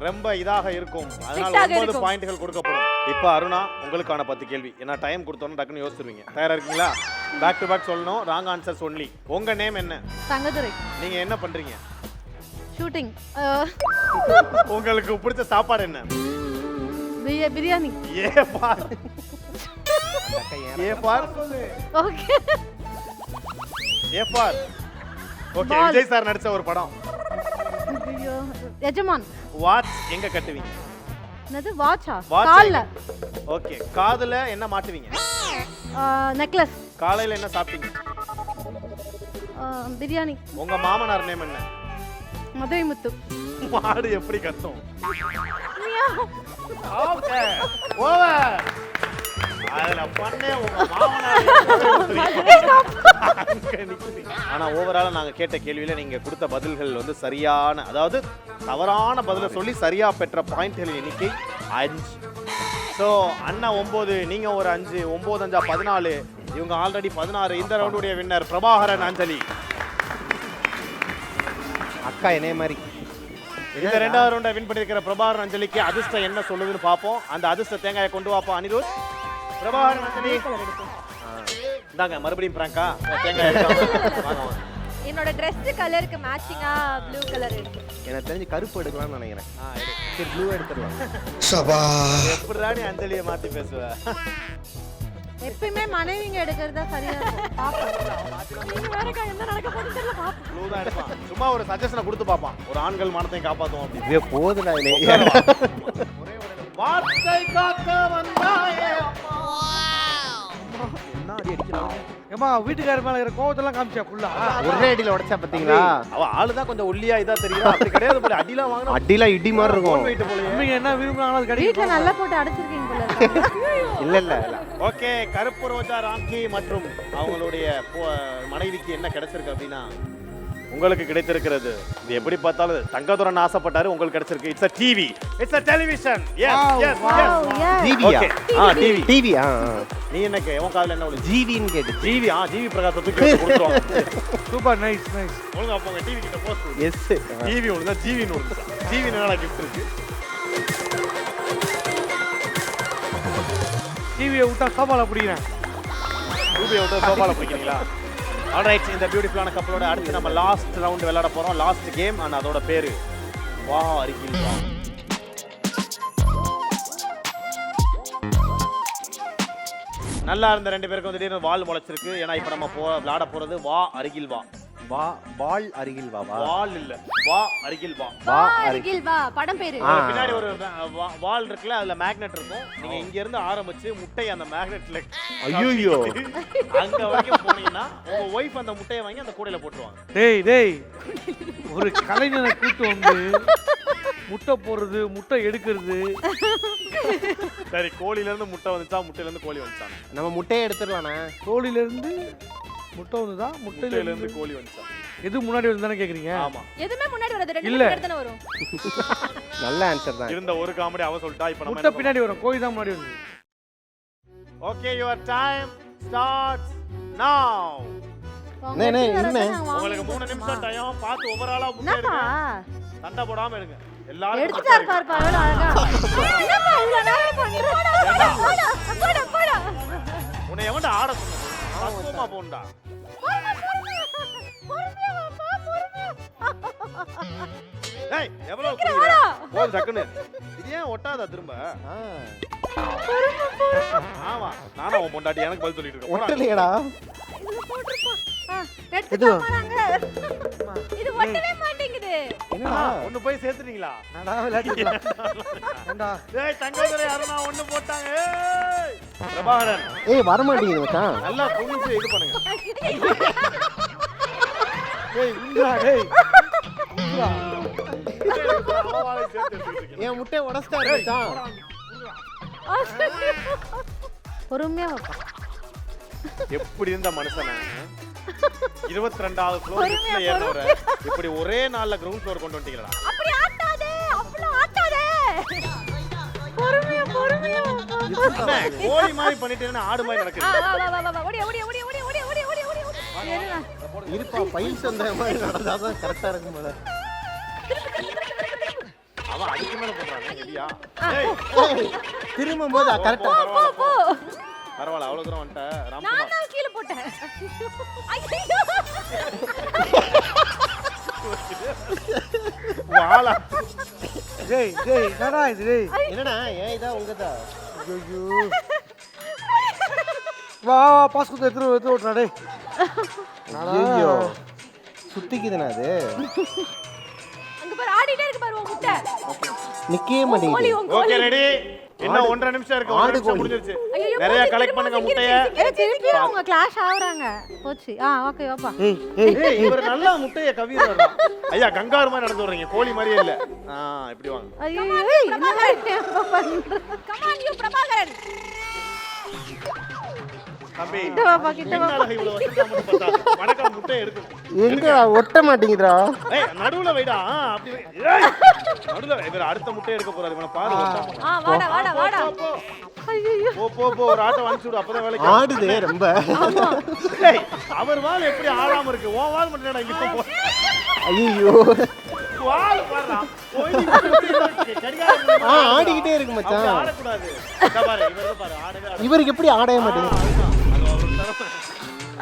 ரொம்ப இதாக இருக்கும். அதனால Strict-ஆக 9 இருக்கும். பாயிண்ட்கள் கொடுக்கப்படும். இப்போ அருணா உங்களுக்கான 10 கேள்வி. ஏன்னா டைம் கொடுத்தோன்னு டக்குன்னு யோசிச்சிருவீங்க. தயாரா இருக்கீங்களா? பேக் டு பேக் சொல்லணும். Wrong answers only. உங்க நேம் என்ன? தங்கதுரை. நீங்க என்ன பண்றீங்க? ஷூட்டிங். உங்களுக்கு பிடிச்ச சாப்பாடு என்ன? Biryani. A for okay. A for okay. Ball. Vijay sir நடிச்ச ஒரு படம். ஐயோ எஜமான். வாட்ச் எங்க கட்டுவீங்க? என்னது வாட்சா? Watch கால்ல. ஓகே. காதுல என்ன மாட்டுவீங்க? நெக்லஸ். காலையில என்ன சாப்பிட்டீங்க? பிரியாணி. உங்க மாமனார் நேம் என்ன? மதுரை முத்து. மாடு எப்படி கத்தும்? Okay over. அதுல பண்ணே உங்க மாமனார். ஆனா ஓவரால நாங்க கேட்ட கேள்வியில நீங்க கொடுத்த பதில்கள் வந்து சரியான, அதாவது தவறான பதில சொல்லி சரியா பெற்ற பாயிண்ட்களின் எண்ணிக்கை 5. ஸோ அண்ணா 9, நீங்க ஒரு 5, 9 5 14, இவங்க ஆல்ரெடி 16. இந்த ரவுண்டுடைய வின்னர் பிரபாகரன் அஞ்சலி. அக்கா என்னைய மாதிரி. இந்த 2வது ரவுண்டை வின் பண்ணிருக்கிற பிரபாகரன் அஞ்சலிக்கு அதிர்ஷ்டம் என்ன சொல்லுதுன்னு பார்ப்போம். அந்த அதிர்ஷ்ட தேங்காயை கொண்டு வாப்போம் அனிருத். பிரபாகரன் அஞ்சலி இந்தாங்க மறுபடியும் பிராங்கா தேங்காய். என்னோட Dress கலருக்கு மேட்சிங்கா ப்ளூ கலர் இருக்கு. எனக்கு தெரிஞ்சு கருப்பு எடுக்கலாம்னு நினைக்கிறேன். சரி ப்ளூ எடுத்துடலாம். சபா எப்படிடா நீ அஞ்சலியை மாத்தி பேசுவ? எப்பயுமே மனைவிங்க எடுக்கிறது தான் சரியா இருக்கும். பாப்போம். நீங்க வேறக்கா என்ன நடக்க போகுதுன்னு தெரியல பாப்போம். ப்ளூ தான் எடுப்பான். சும்மா ஒரு சஜஷனை கொடுத்து பார்ப்பான். ஒரு ஆண்கள் மானத்தையும் காப்பாத்துவோம் அப்படி. இதே போதுடா இல்லை. வார்த்தை காக்க வந்தாயே அம்மா. என்ன அடி அடிக்கிறான்? ஏமா வீட்டுக்காரர் மேல இருக்கிற கோவத்தெல்லாம் காமிச்சா ஃபுல்லா. ஒரே அடியில உடைச்சா பாத்தீங்களா? அவ ஆளுதான் கொஞ்சம் ஒல்லியா இதா தெரியுதா? அப்படி கிடையாது போல. அடிலாம் வாங்குனா அடியில இடி மாதிரி இருக்கும். வெயிட் போலயே. நீங்க என்ன விரும்புறாங்களோ அது வீட்ல கிடைக்கும். நல்லா போட்டு அடைச்சிருக்கீங்க போல இருக்கு. இல்ல இல்ல இல்ல. ஓகே, கருப்பு ரோஜா ராம்கி மற்றும் அவங்களுடைய மனைவிக்கு என்ன கிடைச்சிருக்கு அப்படின்னா உங்களுக்கு கிடைத்திருக்கிறது. இது எப்படி பார்த்தாலும் தங்கதுரன் ஆசைப்பட்டாரு, உங்களுக்கு கிடைச்சிருக்கு. It's a TV, it's a television. Yes yes yes. ஜிவியா? Okay, TV. டிவியா? நீ என்னக்கு உன் காதுல என்ன விழுது? ஜிவின்னு கேட்டு. டிவி. டிவி பிரகாசத்தை தூக்கி கொடுத்துருவாங்க. Super nice nice. ஒழுங்கா போங்க, டிவி கிட்ட போஸ்ட். எஸ். டிவி ஒழுங்கா ஜிவின்னு ஒழுங்கா. ஜிவி என்னடா கிஃப்ட் இருக்கு? டிவியை விட்டா சோபால பிடிக்கிறேன். ரூபியை விட்டு சோபால பிடிக்கிறீங்களா? ஆல்ரைட், இந்த பியூட்டிஃபுல்லான கப்பலோட அடுத்து நம்ம லாஸ்ட் ரவுண்ட் விளையாட போறோம். லாஸ்ட் கேம் அண்ட் அதோட பேரு வா அருகில் வா. நல்லா இருந்த ரெண்டு பேருக்கும் திடீர்னு வால் முளைச்சிருக்கு. ஏன்னா இப்ப நம்ம விளையாட போறது வா அருகில் வா. வா பால் அருகில் வா. வால் இல்ல, வா அருகில் வா. வா அருகில் வா படம் பேரு. பின்னாடி ஒரு வால் இருக்குல்ல, அதுல மேக்னெட் இருக்கும். நீங்க இங்க இருந்து ஆரம்பிச்சு முட்டையை அந்த மேக்னெட்ல ஐயோ அங்க வரைக்கும் போனீங்கன்னா உங்க ஒய்ஃப் அந்த முட்டையை வாங்கி அந்த கூடையில போட்டுருவாங்க. டேய் ஒரு கலைஞனை கூட்டு வந்து முட்டை போடுறது, முட்டை எடுக்கிறது. சரி, கோழில இருந்து முட்டை வந்துச்சா, முட்டையில இருந்து கோழி வந்துச்சா? நம்ம முட்டையை எடுத்துடலாண்ணே. கோழில இருந்து முட்டை வந்துதா, முட்டையில இருந்து கோழி வந்துச்சா? எது முன்னாடி வந்து கேக்குறீங்க? ஆமா, எதுமே முன்னாடி வராது, ரெண்டு இல்ல. முன்னாடி தான வரும். நல்ல ஆன்சர் தான். இருந்த ஒரு காமெடி அவ சொல்லிட்டா. இப்ப நம்ம முட்டை பின்னாடி வரும், கோழி தான் முன்னாடி வந்து. ஓகே, யுவர் டைம் ஸ்டார்ட்ஸ் நவ. உங்களுக்கு 3 நிமிஷம் டைம். பார்த்து ஓவராலா முட்டை எடுங்க. சண்டை போடாம எடுங்க. எல்லாரும் எடுத்துட்டார் பாரு பாரு அழகா. என்னப்பா இவ்வளவு நேரம் பண்ற? போடா. உன்னை எவன்டா ஆட சொன்னது? பக்குவமா போண்டா. ஏய், எவ்வளவு குடிக்கிற? போடு டக்குனு. இது ஏன் ஒட்டாதா திரும்ப? ஆமா, நானா உன் பொண்டாட்டி, எனக்கு பதில் சொல்லிட்டு இருக்கேன். ஒட்டலையடா. எடுத்துட்டு போறாங்க. இது ஒட்டவே மாட்டேங்குது. என்னடா ஒண்ணு போய் சேர்த்துட்டீங்களா? நடா விளையாடிக்கலாம். ஏண்டா ஏய், தங்கதுரை அருணா ஒண்ணு போட்டாங்க. ஏய் பிரபாகரன், ஏய் வர மாட்டீங்க மச்சான். நல்லா குனிஞ்சு இது பண்ணுங்க. டேய் உங்கடா டேய் உங்கடா. அவவாளை சேர்த்து எடுத்துக்கிட்டு என் முட்டையை உடைச்சிட்டாரு மச்சான். பொறுமையா வைப்பா. எப்படி இருந்த மனுஷனை 22வது ஃப்ளோர் லிஃப்ட்ல ஏறவர இப்படி ஒரே நாள்ல கிரவுண்ட் ஃப்ளோர் கொண்டு வந்துட்டீங்களா? அப்படி ஆட்டாதே, அப்படி ஆட்டாதே. பொறுமையா என்ன கோழி மாதிரி பண்ணிட்டேன்னா ஆடு மாதிரி நடக்குது. வா ஓடி. இருப்பா பைல்ஸ் அந்த மாதிரி நடந்தாதான் கரெக்டா இருக்கும் போல. அவன் அதுக்கு மேல போறானே ஹெவியா. திரும்பும்போது கரெக்டா போ. பரவாயில்ல, அவ்வளவு தூரம் வந்துட்ட. நான் ராம்குமார் தான் கீழ போட்டேன். வாளா. டேய் என்னடா இது டேய். என்னடா ஏன் இதா உங்கதா? ஐயோ வா பாஸ் குத்து எடுத்து ஓட்டுறா டேய். ஐயோ சுத்திக்குதுனா அது. அங்க பாரு ஆடிட்டே இருக்கு பாரு உன் முட்டை. நிக்கவே மாட்டேங்குது. Okay ready. இன்னும் 1.5 நிமிஷம் இருக்கு. 1 நிமிஷம் முடிஞ்சிருச்சு. நிறைய கலெக்ட் பண்ணுங்க முட்டைய. திருப்பி அவங்க கிளாஷ் ஆவறாங்க. போச்சு. ஓகே வாப்பா. ஏய் இவர் நல்லா முட்டைய கவிறாரா? ஐயா கங்காரு மாதிரி நடந்து வர்றீங்க, கோழி மாதிரியே இல்ல. இப்படி வாங்க. ஐயோ என்ன பண்ற? Come on you Prabhakaran. தம்பி கிட்ட வாப்பா. பின்னால இவ்வளவு வசந்தா மட்டும் பார்த்தா வணக்கம் முட்டைய எடுக்கும். எங்க ஒட்ட மாட்டேங்குதுடா. ஏய் நடுவுல வைடா. அப்படி வை. ஏய் நடுவுல இவர் அடுத்த முட்டைய எடுக்க போறாரு. இவனை பாரு. வாடா. ஐயோ போ ஒரு ஆட்டை வாங்கி விடு, அப்பதான் வேலைக்கு ஆடுதே ரொம்ப. ஏய் அவர் வால் எப்படி ஆடாம இருக்கு? உன் வால் மட்டும் என்னடா இங்க போ. ஐயோ வால் பாருடா. போய் இப்படி கடிகாரம் ஆடிக்கிட்டே இருக்கு மச்சான். ஆட கூடாது. இத பாரு, இவர பாரு ஆடவே ஆட. இவருக்கு எப்படி ஆடவே மாட்டேங்குது? அது அவரோட தரப்பு.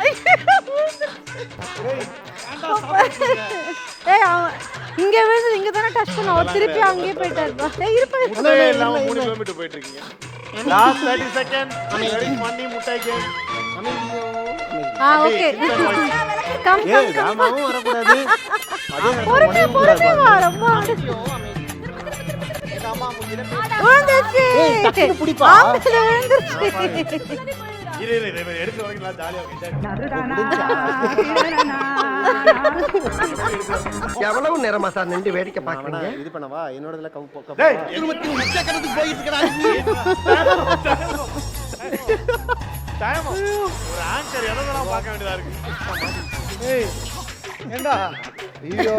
ஏய் ஏண்டா ஏய் அவன் இங்க விழுந்து இங்க தானே டச் பண்ண அவர் திருப்பி அங்கேயே போயிட்டாருப்பா. ஏய் இருப்பா முட்டையே இல்லாம 3 கிலோமீட்டர் போயிட்டு இருக்கீங்க. Last 30 second. வெரி ஃபன்னி முட்டை கேம். ஓகே கம் ஏய் ராமாவும் வரக்கூடாது. பொறுமையா வா ரொம்ப விழுந்துருச்சு. டக்குனு பிடிப்பா. ஆத்துல விழுந்துருச்சு. இரு எடுக்கிற வரைக்கும் நான் ஜாலியா எவ்வளவு நேரமா சார் நின்று வேடிக்கை பாக்குறீங்க? இது பண்ணவா என்னோடதுல டேய் குடும்பத்தின் உச்சக்கட்டத்துக்கு போயிட்டு இருக்கிறாரு. டைம் ஒரு ஆங்கர் எதெல்லாம் பார்க்க வேண்டியதா இருக்கு. ஏய் ஏண்டா ஐயோ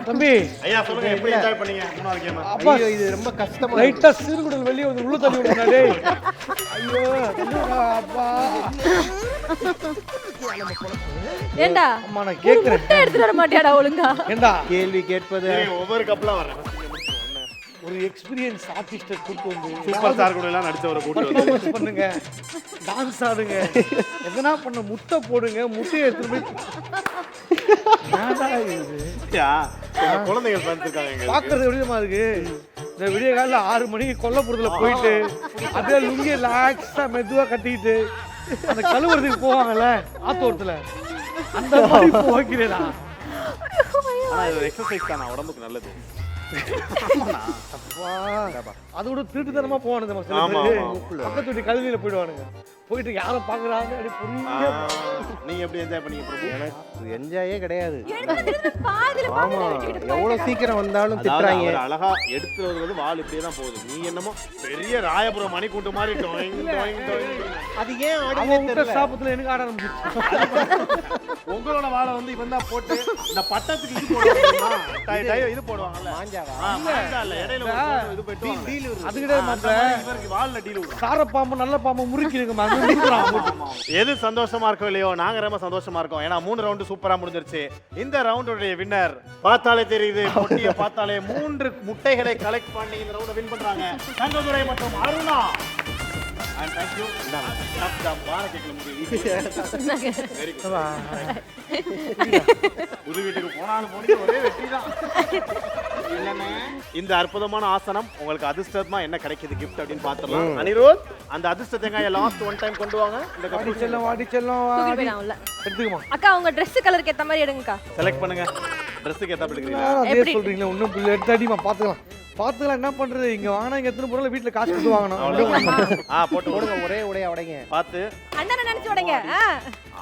தம்பி ஐயா சொல்லுங்க எப்படி என்ஜாய் பண்ணீங்க மூணாவது கேம்? அப்பா ஐயோ இது ரொம்ப கஷ்டமா லைட்டா சீர்குடல் வெளியே வந்து உள்ள தள்ளி விடுறா டேய். ஐயோ தள்ளுடா அப்பா. ஏண்டா அம்மா நான் கேக்குறேன். முட்டை எடுத்துட்டு வர மாட்டியாடா ஒழுங்கா? ஏண்டா கேள்வி கேட்பது ஒவ்வொரு கப்ல வரேன். ஒரு எக்ஸ்பீரியன்ஸ் ஆர்டிஸ்ட கூட்டு வந்து சூப்பர் ஸ்டார் கூட எல்லாம் நடிச்சவரை கூட்டி வந்து performance பண்ணுங்க, டான்ஸ் ஆடுங்க, எதனா பண்ண முட்டை போடுங்க, முட்டையை எடுத்துட்டு போய் என்னடா இது? குழந்தைகள் பண்ணிருக்காங்க எங்க பாக்குறது எப்படிமா இருக்கு? இந்த விடிய காலைல 6 மணிக்கு கொல்லப்புறத்துல போயிட்டு அப்படியே லுங்கி லாக்ஸா மெதுவா கட்டிக்கிட்டு அந்த கழுவுறதுக்கு போவாங்கல்ல ஆத்தோரத்துல, அந்த மாதிரி போகிறேடா. ஆனா இது எக்ஸர்சைஸ் தான் உடம்புக்கு நல்லது. அதோட திருட்டுத்தனமா போவானுங்க நம்ம சில ஆமா, பேரு. ஆமா. பக்கத்து வீட்டு கல்வியில போயிடுவானுங்க. போயிட்டு யாரை பாக்குறாங்க அப்படி புரிய நீங்க எப்படி என்ஜாய் பண்ணீங்க பிரபு? எனக்கு என்ஜாயே கிடையாது. பாதியில ஆமா எவ்வளவு சீக்கிரம் வந்தாலும் அதாவது திட்டுறாங்க. அவர் அழகா எடுத்து வருவது வால் இப்படியே தான் போகுது. நீ என்னமோ பெரிய ராயபுரம் மணிக்கூண்டு மாதிரி டொயிங் டொயிங் டொயிங். அது ஏன் அவன் ஆடினே விட்ட தெரியல. சாப்பத்துல எனக்கு ஆட ஆரம்பிச்சிச்சு. உங்களோட வாழை வந்து இவன் தான் போட்டு இந்த பட்டத்துக்கு இது போடுவாங்க. இது போடுவாங்கல்ல. மாஞ்சாவா? மாஞ்சா இல்ல, இடையில ஒரு photo இது போயிட்டு டீல் வருது. அதுக்கிட்டே மாத்த இவருக்கு வால்ல டீல் விடுவாங்க. சார பாம்பு நல்ல பாம்பு முறுக்கிருங்க. எது சந்தோஷமா இருக்கோ இல்லையோ நாங்க ரொம்ப சந்தோஷமா இருக்கோம். ஏன்னா 3 ரவுண்டு சூப்பரா முடிஞ்சிருச்சு. இந்த ரவுண்டோட வின்னர் பார்த்தாலே தெரியுது, பொட்டியை பார்த்தாலே 3 முட்டைகளை கலெக்ட் பண்ணி இந்த ரவுண்ட வின் பண்றாங்க தங்கதுரை மற்றும் Aruna. And thank you. Very good. புது வீட்டுக்கு போனாலும் போனீங்க ஒரே வெற்றி தான். இந்த அற்புதமான ஆசனம் உங்களுக்கு அதிர்ஷ்டமா என்ன கிடைக்குது gift அப்படின்னு பாத்துறலாம். அனிருத் அந்த அதிர்ஷ்ட தேங்காயை லாஸ்ட் ஒன் டைம் கொண்டு வாங்க. இந்த வாடி கப்பு செல்லம் வாடி செல்லம் தூக்கிட்டு வாடி போயிடலாம் உள்ள. எடுத்துக்கமா. அக்கா உங்க Dress கலருக்கு ஏத்த மாதிரி எடுங்கக்கா. செலக்ட் பண்ணுங்க. Dressக்கு ஏத்த அப்படி இருக்கீங்களா? அதே எப்படி? சொல்றீங்களா? இன்னும் புள்ள எடுத்து அடிமா பாத்துக்கலாம். பாத்துக்கலாம் என்ன பண்றது? இங்க வாங்கினா இங்க எத்தனை பொருள் வீட்டுல காசு கொடுத்து வாங்கணும். போட்டு போடுங்க ஒரே உடைய உடைங்க. பார்த்து அண்ணனை நினைச்சு உடைங்க.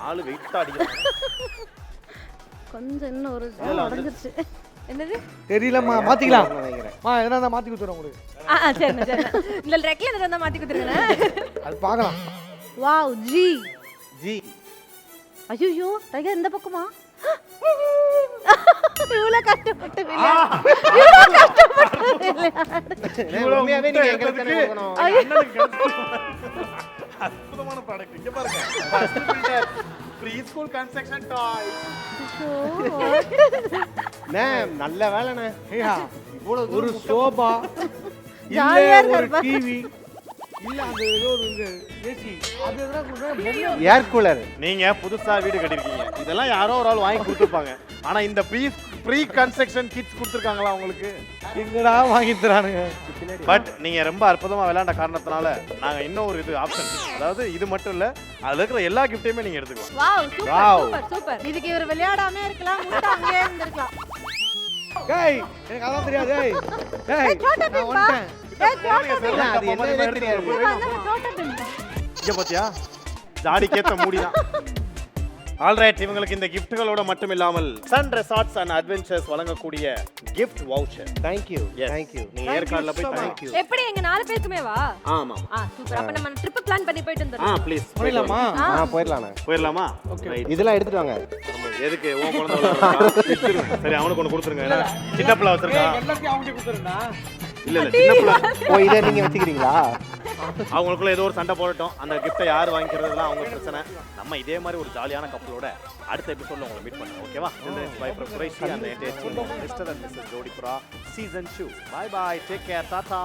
ஆளு வெயிட்டா அடிக்கிறாங்க. கொஞ்சம் இன்னும் ஒரு உடைஞ்சிருச்சு. என்னது? தெரியலம்மா மாத்திக்கலாம். நினைக்கிறேன். மா எதனா இருந்தா மாத்தி கொடுத்துறேன் உங்களுக்கு. சரிண்ணா சரிண்ணா. இந்த ரெக்ல இருந்தா மாத்தி கொடுத்துருங்க. அது பார்க்கலாம். வாவ் ஜி ஜி ஐயோ டைகர் இந்த பக்கமா இவ்வளவு கஷ்டப்பட்டு உண்மையாவே நீங்க எங்களுக்கு தானே கொடுக்கணும். அற்புதமான ப்ராடக்ட் இங்க பாருங்க. Preschool construction toys. நல்ல வேலைண்ணே. ஐயா இவ்வளவு ஒரு சோபா ஜாலியா இல்ல ஒரு இருக்காருப்பா. டிவி இல்ல அந்த ஏதோ ஒரு ஏசி அது எதனா கொடுத்தா ஏர் கூலர். நீங்க புதுசா வீடு கட்டிருக்கீங்க. இதெல்லாம் யாரோ ஒரு ஆள் வாங்கி கொடுத்துருப்பாங்க. ஆனா இந்த ப்ரீ கன்ஸ்ட்ரக்ஷன் கிட்ஸ் கொடுத்துருக்காங்களா உங்களுக்கு? எங்கடா வாங்கி தரானுங்க. பட் நீங்க ரொம்ப அற்புதமா விளையாண்ட காரணத்தினால நாங்க இன்னும் ஒரு இது ஆப்ஷன், அதாவது இது மட்டும் இல்ல அதுல இருக்கிற எல்லா கிஃப்டையுமே நீங்க எடுத்துக்கலாம். Wow super Wow. Super super. இதுக்கு இவர் விளையாடாம இருக்கலாம், முட்டை அங்கேயே இருந்திருக்கலாம். டேய் எனக்கு அதான் தெரியாது. டேய் சோட்டா நான் பீம்பா. வந்துட்டேன். ஏய் சோட்டா பீம். அது என்னன்னே தெரியாது. சோட்டா பீம். இங்க பாத்தியா ஜாடி கேத்த மூடிதான். ஆல்ரைட், இவங்களுக்கு இந்த கிஃப்ட்களோட மட்டும் இல்லாமல் சன் ரெசார்ட்ஸ் அண்ட் அட்வென்ச்சர்ஸ் வழங்கக்கூடிய gift voucher. Thank you. Yes. Thank you. நீங்க ஏற்காடுல போய் Thank you. எப்படி எங்க 4 பேருக்குமே வா? ஆமா சூப்பர். அப்ப நம்ம ட்ரிப் பிளான் பண்ணி போயிட்டு வந்துறோம். ப்ளீஸ் போயிடலாமா? போயிடலாண்ணே. போயிடலாமா? இதெல்லாம் எடுத்துட்டு வாங்க. எதுக்கு உன் குழந்தை விளையாடுறா? சரி அவனுக்கு ஒன்று கொடுத்துருங்க. ஏன்னா சின்ன பிள்ளை வச்சிருக்கான். எல்லாத்தையும் அவங்ககிட்ட கொடுத்துறேன்டா. இல்ல சின்ன பிள்ளை இதை நீங்க வச்சுக்கிறீங்களா? அவங்களுக்குள்ள ஏதோ ஒரு சண்டை போடட்டும். அந்த கிஃப்ட்டை யார் வாங்கிக்கிறதுலாம் அவங்க பிரச்சனை. நம்ம இதே மாதிரி ஒரு ஜாலியான கப்பலோட அடுத்த எபிசோட்ல உங்களை மீட் பண்ணுவோம். ஓகேவா? பை குறைஷி அந்த entire team mister and missus ஜோடிபுரா season 2. Bye bye, take care, Tata.